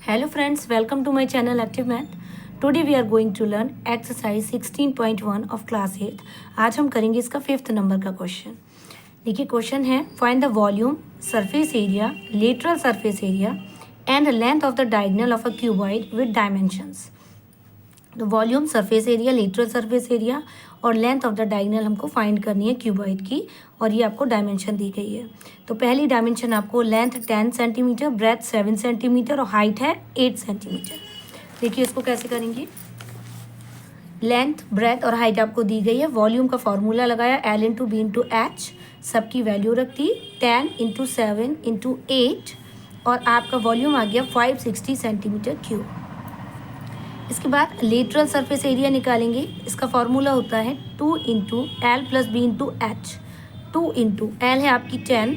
Hello friends, welcome to my channel Active Math. Today we are going to learn exercise 16.1 of class 8. आज हम करेंगे इसका 5th number का question. देखिए question है find the volume, surface area, lateral surface area and length of the diagonal of a cuboid with dimensions. तो volume, surface area, lateral surface area और length of the diagonal हमको find करनी है cuboid की, और ये आपको डायमेंशन दी गई है. तो पहली डायमेंशन आपको लेंथ 10 सेंटीमीटर, ब्रेथ 7 सेंटीमीटर और हाइट है 8 सेंटीमीटर. देखिए इसको कैसे करेंगे. लेंथ, ब्रेथ और हाइट आपको दी गई है. वॉल्यूम का फॉर्मूला लगाया L into B into h, सबकी वैल्यू रख दी 10 इंटू 7 इंटू 8 और आपका वॉल्यूम आ गया 560 सेंटीमीटर क्यूब. इसके बाद लेटरल सरफेस एरिया निकालेंगे. इसका फॉर्मूला होता है 2 into l plus b into h. 2 into l है आपकी 10,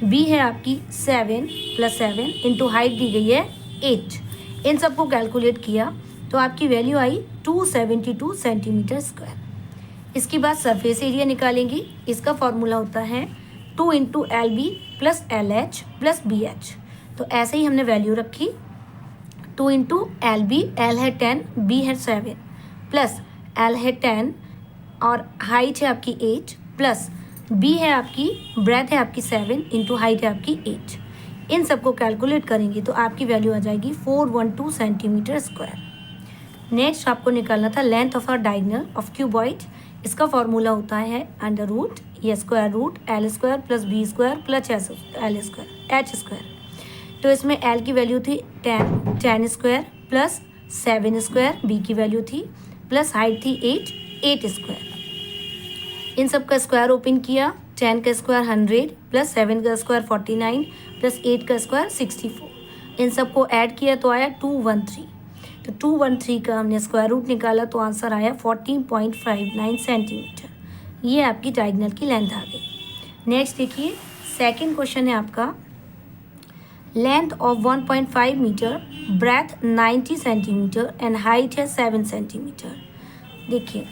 बी है आपकी 7 प्लस 7 इंटू हाइट दी गई है 8. इन सबको कैलकुलेट किया तो आपकी वैल्यू आई 272 सेंटीमीटर स्क्वायर. इसके बाद सरफेस एरिया निकालेंगे. इसका फॉर्मूला होता है 2 into L B plus L H plus B h. तो ऐसे ही हमने वैल्यू रखी. 2 इंटू एल बी, एल है 10, बी है 7 प्लस एल है 10 और हाइट है आपकी 8 प्लस बी है आपकी, ब्रेथ है आपकी 7 इंटू हाइट है आपकी 8. इन सबको कैलकुलेट करेंगे तो आपकी वैल्यू आ जाएगी 412 सेंटीमीटर स्क्वायर. नेक्स्ट आपको निकालना था length of a diagonal of cuboid. इसका फॉर्मूला होता है अंडर रूट या square root l square plus b square plus l square h square. तो इसमें L की वैल्यू थी 10 स्क्वायर प्लस 7 स्क्वायर, B की वैल्यू थी प्लस हाइट थी 8 स्क्वायर. इन सब का स्क्वायर ओपन किया. 10 का स्क्वायर 100 प्लस 7 का स्क्वायर 49 प्लस 8 का स्क्वायर 64. इन सबको ऐड किया तो आया 213. तो 213 का हमने स्क्वायर रूट निकाला तो आंसर आया 14.59 सेंटीमीटर. ये आपकी डायगोनल की लेंथ आ गई. नेक्स्ट देखिए सेकेंड क्वेश्चन है आपका length of 1.5 metre, breadth 90 centimetre and height है 7 सेंटीमीटर. देखिए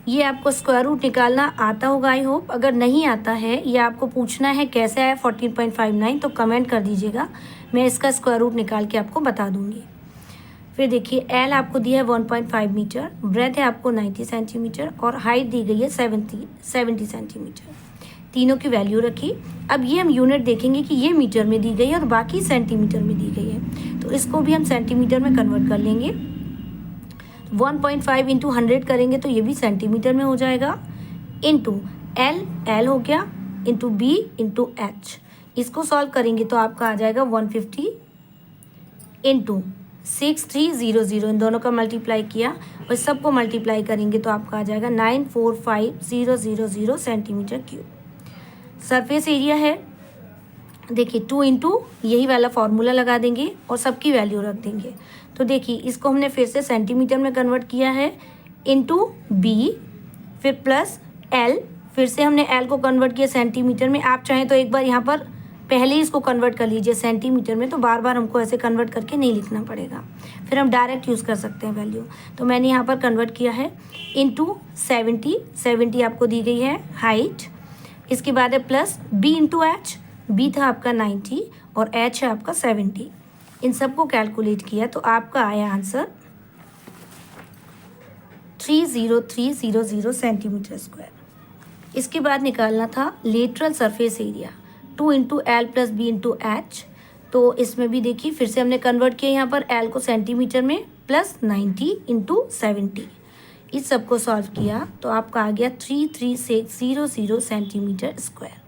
ये आपको स्क्वायर रूट निकालना आता होगा आई होप. अगर नहीं आता है या आपको पूछना है कैसे आया 14.59 तो कमेंट कर दीजिएगा, मैं इसका स्क्वायर रूट निकाल के आपको बता दूंगी. फिर देखिए एल आपको दिया है 1.5 मीटर, ब्रेथ है आपको 90 सेंटीमीटर और हाइट दी गई है 70 सेंटीमीटर. तीनों की वैल्यू रखी. अब ये हम यूनिट देखेंगे कि ये मीटर में दी गई है और बाकी सेंटीमीटर में दी गई है, तो इसको भी हम सेंटीमीटर में कन्वर्ट कर लेंगे. 1.5 इंटू 100 करेंगे तो ये भी सेंटीमीटर में हो जाएगा. इंटू एल हो गया इंटू बी इंटू एच. इसको सॉल्व करेंगे तो आपका आ जाएगा 150 इंटू 6300. इन दोनों का मल्टीप्लाई किया और सबको मल्टीप्लाई करेंगे तो आपका आ जाएगा 945000 सेंटीमीटर क्यूब. सरफेस एरिया है देखिए 2 इंटू यही वाला फॉर्मूला लगा देंगे और सबकी वैल्यू रख देंगे. तो देखिए इसको हमने फिर से सेंटीमीटर में कन्वर्ट किया है इंटू बी फिर प्लस एल, फिर से हमने एल को कन्वर्ट किया सेंटीमीटर में. आप चाहें तो एक बार यहाँ पर पहले ही इसको कन्वर्ट कर लीजिए सेंटीमीटर में, तो बार बार हमको ऐसे कन्वर्ट करके नहीं लिखना पड़ेगा, फिर हम डायरेक्ट यूज़ कर सकते हैं वैल्यू. तो मैंने यहाँ पर कन्वर्ट किया है इंटू 70 आपको दी गई है हाइट. इसके बाद है plus b into h, b था आपका 90 और एच है आपका 70. इन सबको कैलकुलेट किया तो आपका आया आंसर 30300 सेंटीमीटर स्क्वायर. इसके बाद निकालना था lateral surface area 2 into l plus b into h. तो इसमें भी देखिए फिर से हमने कन्वर्ट किया यहाँ पर एल को सेंटीमीटर में प्लस 90 इंटू 70. इस सबको सॉल्व किया तो आपका आ गया 33600 सेंटीमीटर स्क्वायर.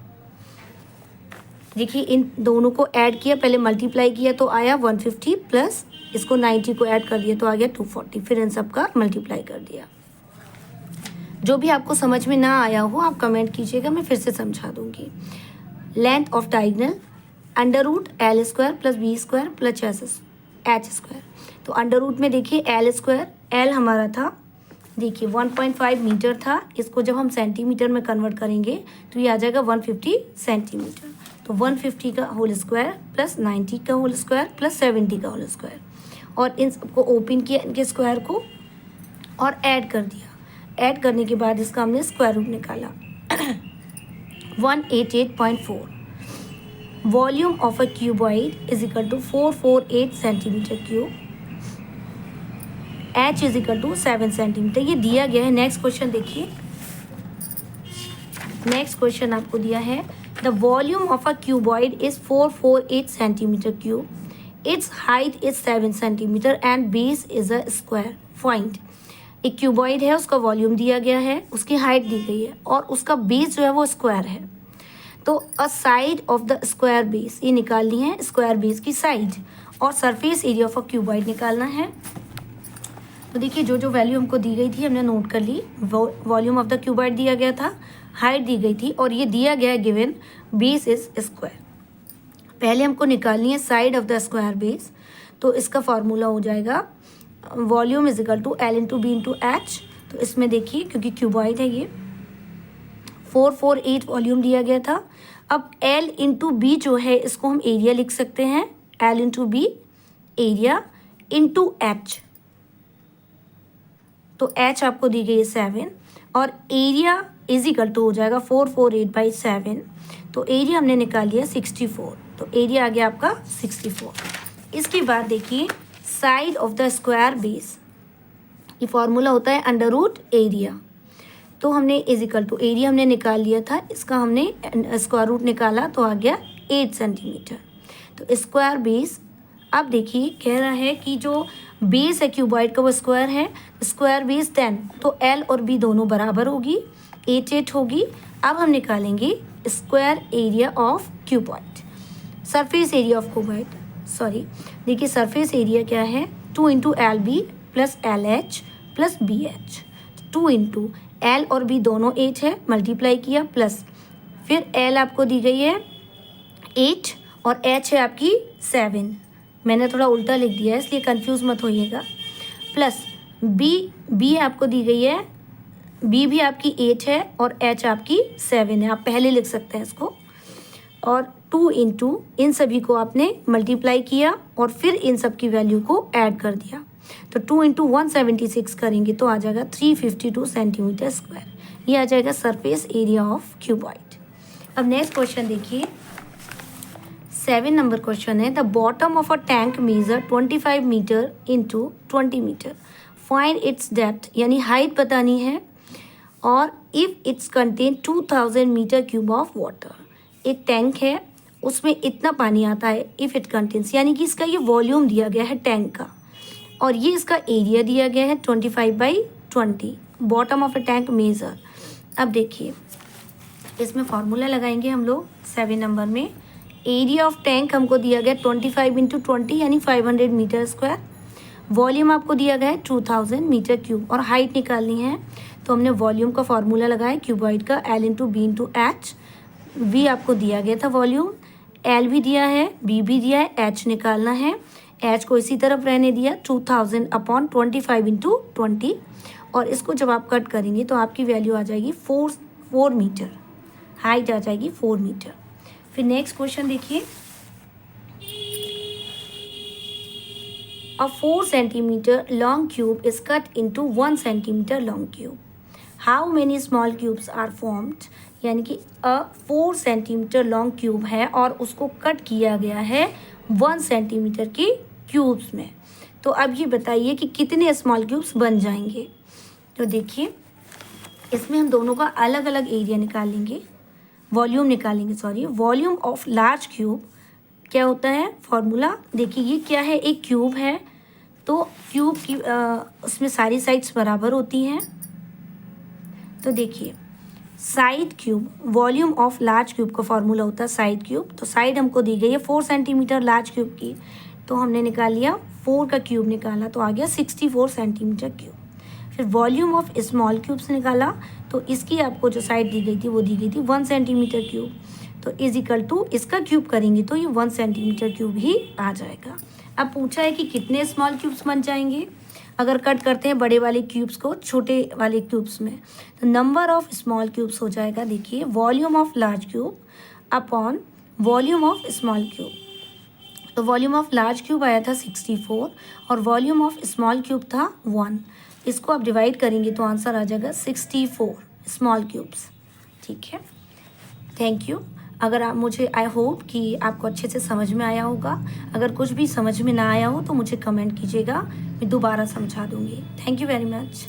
देखिए इन दोनों को ऐड किया, पहले मल्टीप्लाई किया तो आया 150 प्लस इसको 90 को ऐड कर दिया तो आ गया 240. फिर इन सब का मल्टीप्लाई कर दिया. जो भी आपको समझ में ना आया हो आप कमेंट कीजिएगा, मैं फिर से समझा दूंगी. Length of diagonal under root l square plus b square plus h square. तो अंडर रूट में देखिए एल स्क्वायर, एल हमारा था देखिए 1.5 मीटर था, इसको जब हम सेंटीमीटर में कन्वर्ट करेंगे तो ये आ जाएगा 150 सेंटीमीटर. तो 150 का होल स्क्वायर प्लस 90 का होल स्क्वायर प्लस 70 का होल स्क्वायर और इन सबको ओपन किया इनके स्क्वायर को और ऐड कर दिया. ऐड करने के बाद इसका हमने स्क्वायर रूट निकाला 188.4. Volume of a cuboid is equal to 448 centimetre cube, h is equal to 7 centimetre, ये दिया गया है। नेक्स्ट क्वेश्चन देखिए, नेक्स्ट क्वेश्चन आपको दिया है the volume of a cuboid is 448 centimetre cube, it's height is 7 centimetre and base is a square. Find, एक cuboid है, उसका वॉल्यूम दिया गया है, उसकी हाइट दी गई है और उसका बेस जो है वो स्क्वायर है। तो a side of the square base, ये निकालनी है स्क्वायर बेस की साइड, और surface area of a cuboid निकालना है। तो देखिए जो जो वैल्यू हमको दी गई थी हमने नोट कर ली। वॉल्यूम ऑफ द क्यूबॉइड दिया गया था, हाइट दी गई थी और ये दिया गया है गिवन बेस इज स्क्वायर। पहले हमको निकालनी है side of the square base, तो इसका फॉर्मूला हो जाएगा volume is equal to l into B into h. तो इसमें देखिए क्योंकि क्यूबॉइड है ये 448 वॉल्यूम दिया गया था। अब एल इंटू बी जो है इसको हम एरिया लिख सकते हैं, l into b area into h, तो एच आपको दी गई है 7 और एरिया इज इक्वल टू हो जाएगा 448/7। तो एरिया हमने निकाल लिया 64, तो एरिया आ गया आपका 64। इसके बाद देखिए side of the square base, ये फॉर्मूला होता है अंडर रूट एरिया। तो हमने इज इक्वल टू एरिया हमने निकाल लिया था, इसका हमने स्क्वायर रूट निकाला तो आ गया 8 सेंटीमीटर। तो स्क्वायर बेस, अब देखिए कह रहा है कि जो बेस है क्यूबॉइड का वो स्क्वायर है, स्क्वायर बेस 10, तो एल और बी दोनों बराबर होगी, 8 होगी। अब हम निकालेंगे square area of cuboid, surface area of cuboid, sorry देखिए सरफेस एरिया क्या है 2 into L B plus L H plus B H. 2 into L और बी दोनों 8 है, मल्टीप्लाई किया, प्लस फिर एल आपको दी गई है 8 और एच है आपकी 7, मैंने थोड़ा उल्टा लिख दिया है इसलिए कंफ्यूज मत होइएगा, प्लस बी आपको दी गई है, बी भी आपकी 8 है और एच आपकी 7 है, आप पहले लिख सकते हैं इसको। और 2 इंटू इन सभी को आपने मल्टीप्लाई किया और फिर इन सब की वैल्यू को ऐड कर दिया, तो 2 इंटू 176 करेंगे तो आ जाएगा 352 सेंटीमीटर स्क्वायर, ये आ जाएगा सरफेस एरिया ऑफ क्यूबॉइड। अब नेक्स्ट क्वेश्चन देखिए, 7 नंबर क्वेश्चन है the bottom of a tank measure 25 meter into 20 meter, find its depth, यानी हाइट बतानी है, और if its contain 2000 meter cube of water. एक टैंक है उसमें इतना पानी आता है, इफ़ इट कंटेन्स, यानी कि इसका ये वॉल्यूम दिया गया है टैंक का और ये इसका एरिया दिया गया है 25/20, bottom of a tank measure. अब देखिए इसमें फार्मूला लगाएंगे हम लोग 7 नंबर में। एरिया ऑफ टैंक हमको दिया गया 25 इंटू 20 यानी 500 मीटर स्क्वायर, वॉल्यूम आपको दिया गया है 2000 मीटर क्यूब और हाइट निकालनी है, तो हमने वॉल्यूम का फार्मूला लगाया क्यूबॉइड का L into B into H. V आपको दिया गया था वॉल्यूम, एल भी दिया है, बी भी दिया है, एच निकालना है, एच को इसी तरफ रहने दिया 2000/25 इंटू 20, और इसको जब आप कट करेंगे तो आपकी वैल्यू आ जाएगी 4 मीटर, हाइट आ जाएगी 4 मीटर। फिर नेक्स्ट क्वेश्चन देखिए, a 4 centimeter long cube is cut into 1 centimeter long cube, how many small cubes are formed, यानी कि 4 सेंटीमीटर लॉन्ग क्यूब है और उसको कट किया गया है 1 सेंटीमीटर के क्यूब्स में, तो अब ये बताइए कि कितने स्मॉल क्यूब्स बन जाएंगे। तो देखिए इसमें हम दोनों का अलग अलग एरिया निकालेंगे, वॉल्यूम निकालेंगे, sorry volume of large cube क्या होता है फॉर्मूला, देखिए ये क्या है, एक क्यूब है तो क्यूब की उसमें सारी साइड्स बराबर होती हैं, तो देखिए side cube, volume of large cube का फॉर्मूला होता है साइड क्यूब, तो साइड हमको दी गई है 4 सेंटीमीटर लार्ज क्यूब की, तो हमने निकाल लिया 4 का क्यूब निकाला तो आ गया 64 सेंटीमीटर क्यूब। फिर वॉल्यूम ऑफ स्मॉल क्यूब से निकाला तो इसकी आपको जो साइड दी गई थी वो दी गई थी 1 सेंटीमीटर क्यूब, तो इज इक्वल टू इसका क्यूब करेंगे तो ये 1 सेंटीमीटर क्यूब ही आ जाएगा। अब पूछा है कि कितने स्मॉल क्यूब्स बन जाएंगे अगर कट करते हैं बड़े वाले क्यूब्स को छोटे वाले क्यूब्स में, तो नंबर ऑफ स्मॉल क्यूब्स हो जाएगा, देखिए volume of large cube upon volume of small cube, तो वॉल्यूम ऑफ लार्ज क्यूब आया था 64 और वॉल्यूम ऑफ स्मॉल क्यूब था 1, इसको आप डिवाइड करेंगे तो आंसर आ जाएगा 64 स्मॉल क्यूब्स। ठीक है, थैंक यू। अगर आप मुझे आई होप कि आपको अच्छे से समझ में आया होगा। अगर कुछ भी समझ में ना आया हो तो मुझे कमेंट कीजिएगा, मैं दोबारा समझा दूँगी। Thank you very much.